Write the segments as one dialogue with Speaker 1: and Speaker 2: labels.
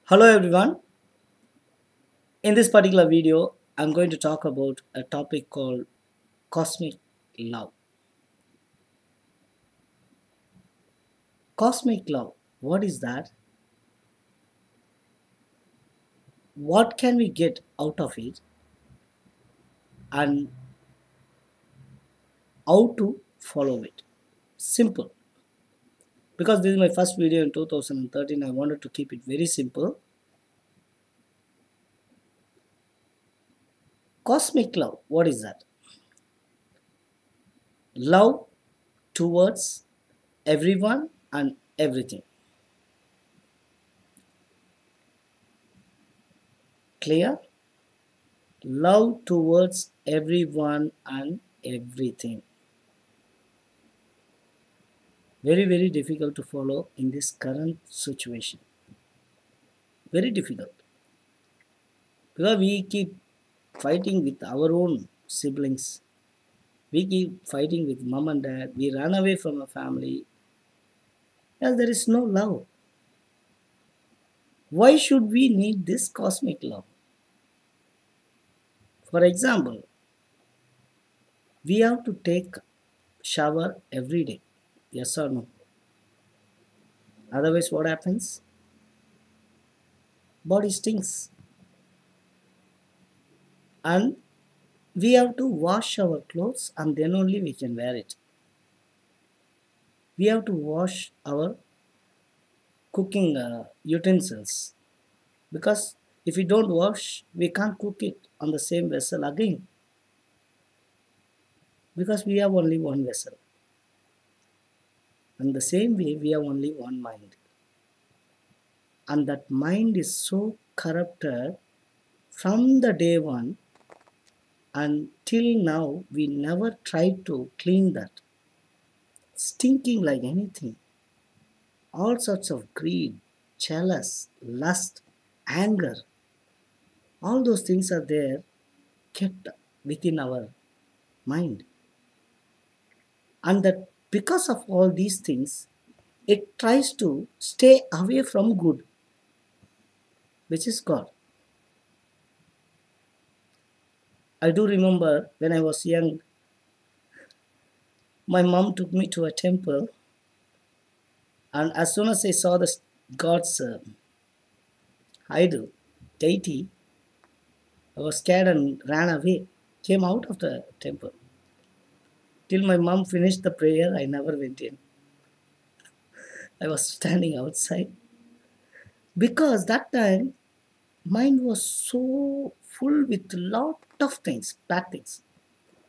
Speaker 1: Hello everyone. In this particular video, I'm going to talk about a topic called cosmic love. Cosmic love, what is that? What can we get out of it? And how to follow it? Simple. Because this is my first video in 2013, I wanted to keep it very simple. Cosmic love, what is that? Love towards everyone and everything. Clear? Love towards everyone and everything. Very difficult to follow in this current situation. Very difficult. Because we keep fighting with our own siblings. We keep fighting with mom and dad. We run away from a family. Yes, there is no love. Why should we need this cosmic love? For example, we have to take shower every day. Yes or no? Otherwise, what happens? Body stinks. And we have to wash our clothes and then only we can wear it. We have to wash our cooking utensils because if we don't wash, we can't cook it on the same vessel again because we have only one vessel. And the same way, we have only one mind. And that mind is so corrupted from the day one until now, we never tried to clean that. Stinking like anything. All sorts of greed, jealous, lust, anger. All those things are there kept within our mind. And that because of all these things, it tries to stay away from good, which is God. I do remember when I was young, my mom took me to a temple, and as soon as I saw the God's idol, deity, I was scared and ran away, came out of the temple. Till my mom finished the prayer, I never went in. I was standing outside. Because that time, mind was so full with lot of things, bad things.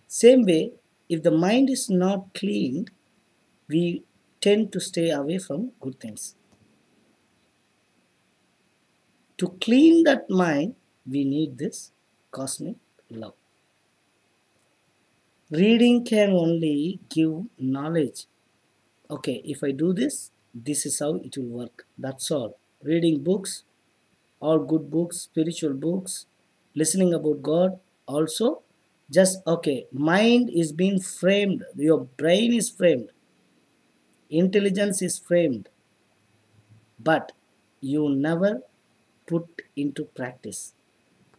Speaker 1: Same way, if the mind is not cleaned, we tend to stay away from good things. To clean that mind, we need this cosmic love. Reading can only give knowledge. Okay, if I do this, this is how it will work. That's all. Reading books, all good books, spiritual books, listening about God, also just okay. Mind is being framed, your brain is framed, intelligence is framed, but you never put into practice.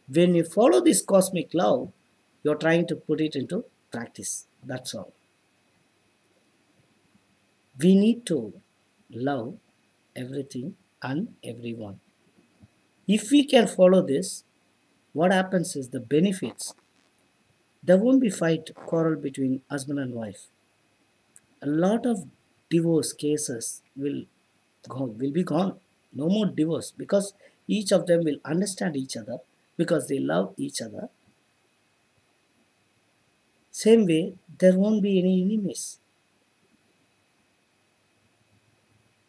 Speaker 1: When you follow this cosmic law, you're trying to put it into practice. That's all. We need to love everything and everyone. If we can follow this, what happens is the benefits. There won't be fight, quarrel between husband and wife. A lot of divorce cases will be gone. No more divorce because each of them will understand each other because they love each other. Same way, there won't be any enemies.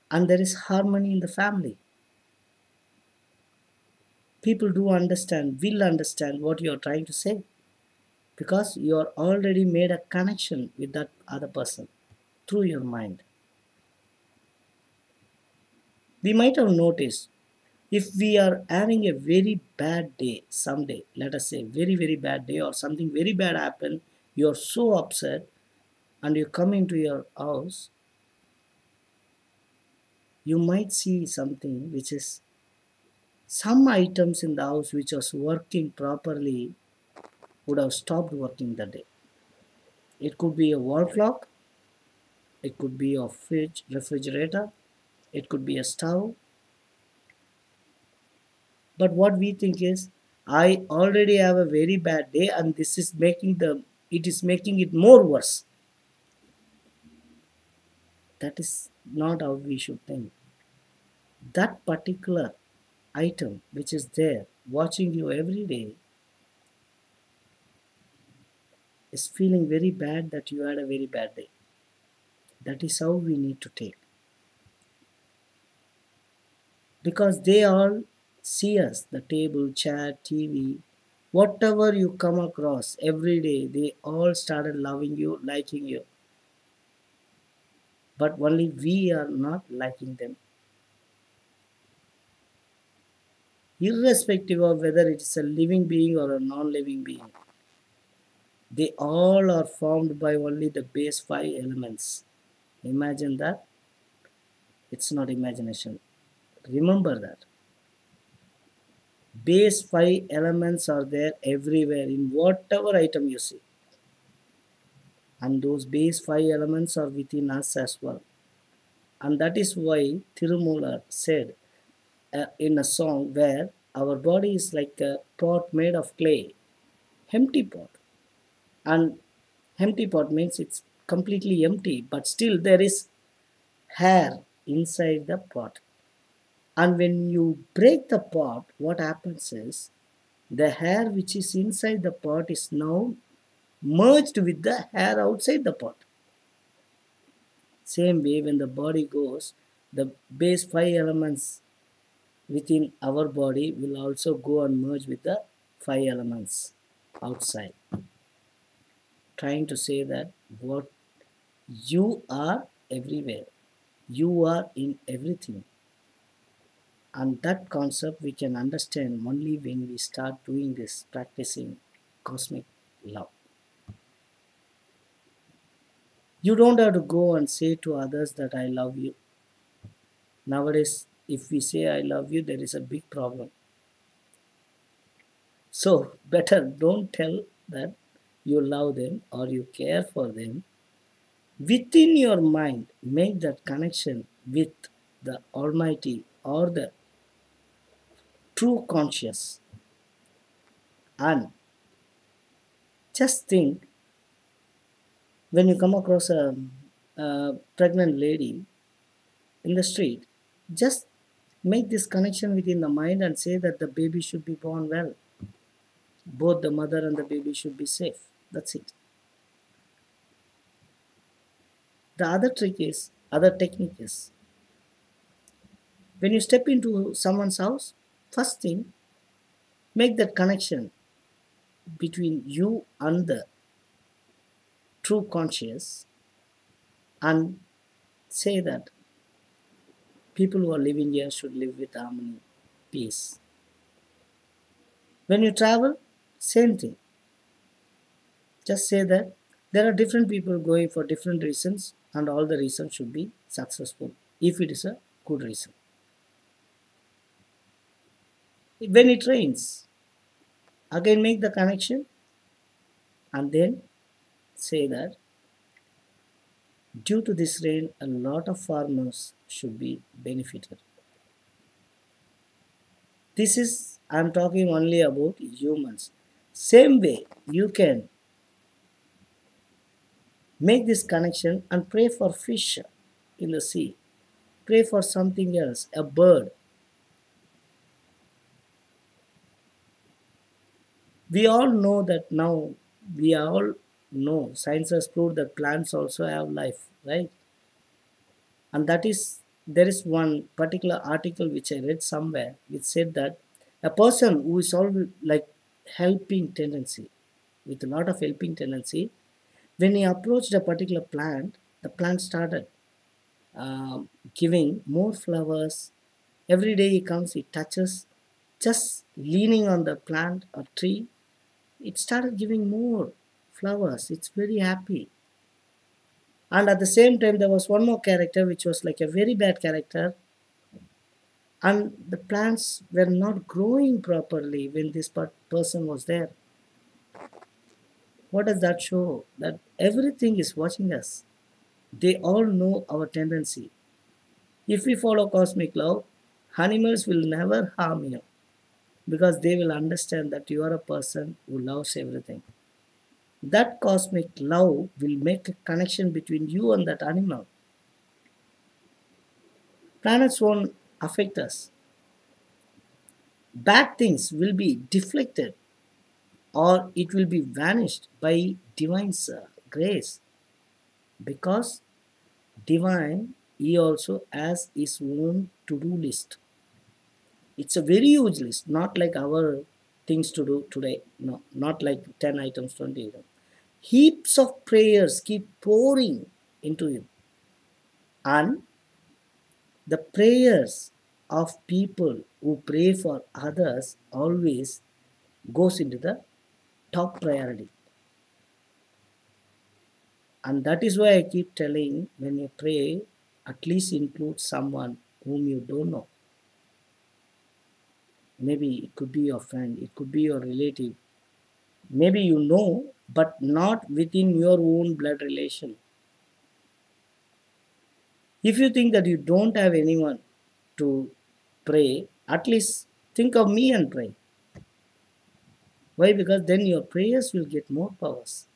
Speaker 1: And there is harmony in the family. People do understand, will understand what you are trying to say because you are already made a connection with that other person through your mind. We might have noticed if we are having a very bad day someday, let us say very bad day or something very bad happen, you are so upset and you come into your house, you might see something which is Some items in the house which was working properly would have stopped working that day. It could be a wall clock, it could be a fridge, refrigerator, it could be a stove. But what we think is, I already have a very bad day and this is making it more worse. That is not how we should think. That particular item which is there watching you every day is feeling very bad that you had a very bad day. That is how we need to take. Because they all see us, the table, chair, TV, whatever you come across every day, they all started loving you, liking you. But only we are not liking them. Irrespective of whether it is a living being or a non-living being, they all are formed by only the base 5 elements. Imagine that. It's not imagination. Remember that. Base 5 elements are there everywhere in whatever item you see. And those base 5 elements are within us as well. And that is why Tirumular said in a song where our body is like a pot made of clay, empty pot. And empty pot means it's completely empty, but still there is hair inside the pot. And when you break the pot, what happens is the hair which is inside the pot is now merged with the hair outside the pot. Same way, when the body goes, the base 5 elements within our body will also go and merge with the 5 elements outside. Trying to say that what you are everywhere, you are in everything. And that concept we can understand only when we start doing this, practicing cosmic love. You don't have to go and say to others that I love you. Nowadays, if we say I love you, there is a big problem. So, better don't tell that you love them or you care for them. Within your mind, make that connection with the Almighty or the true conscious. And just think, when you come across a pregnant lady in the street, just make this connection within the mind and say that the baby should be born well. Both the mother and the baby should be safe. That's it. The other technique is, when you step into someone's house, first thing, make that connection between you and the true conscious and say that people who are living here should live with harmony, peace. When you travel, same thing. Just say that there are different people going for different reasons and all the reasons should be successful if it is a good reason. When it rains, again make the connection and then say that due to this rain, a lot of farmers should be benefited. This is, I am talking only about humans. Same way, you can make this connection and pray for fish in the sea. Pray for something else, a bird. We all know that now, we all know, science has proved that plants also have life, right? And that is, there is one particular article which I read somewhere which said that a person who is all like helping tendency, with a lot of helping tendency, when he approached a particular plant, the plant started giving more flowers. Every day he comes, he touches, just leaning on the plant or tree, it started giving more flowers. It's very happy. And at the same time, there was one more character which was like a very bad character. And the plants were not growing properly when this person was there. What does that show? That everything is watching us. They all know our tendency. If we follow cosmic love, animals will never harm you because they will understand that you are a person who loves everything. That cosmic love will make a connection between you and that animal. Planets won't affect us. Bad things will be deflected or it will be vanished by divine's grace, because divine he also has his own to-do list. It's a very huge list, not like our things to do today. No, not like 10 items, 20 items. Heaps of prayers keep pouring into him. And the prayers of people who pray for others always goes into the top priority. And that is why I keep telling, when you pray, at least include someone whom you don't know. Maybe it could be your friend, it could be your relative. Maybe you know, but not within your own blood relation. If you think that you don't have anyone to pray, at least think of me and pray. Why? Because then your prayers will get more powers.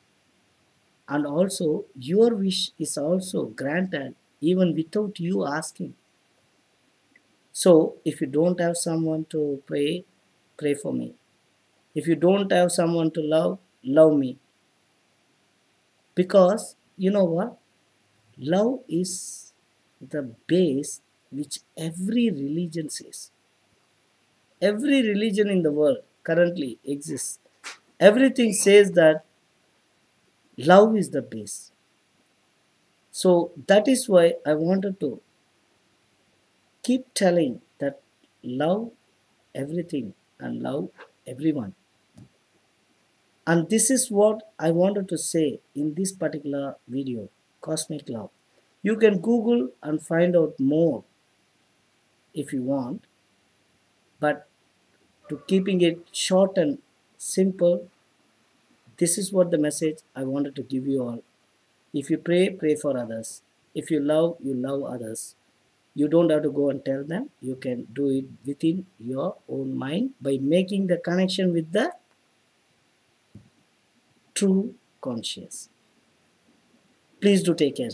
Speaker 1: And also, your wish is also granted even without you asking. So, if you don't have someone to pray, pray for me. If you don't have someone to love, love me. Because you know what? Love is the base which every religion says. Every religion in the world currently exists. Everything says that love is the base. So that is why I wanted to keep telling that love everything and love everyone. And this is what I wanted to say in this particular video, Cosmic Love. You can Google and find out more if you want, but to keeping it short and simple, this is what the message I wanted to give you all. If you pray, pray for others. If you love others. You don't have to go and tell them. You can do it within your own mind by making the connection with the true conscious. Please do take care.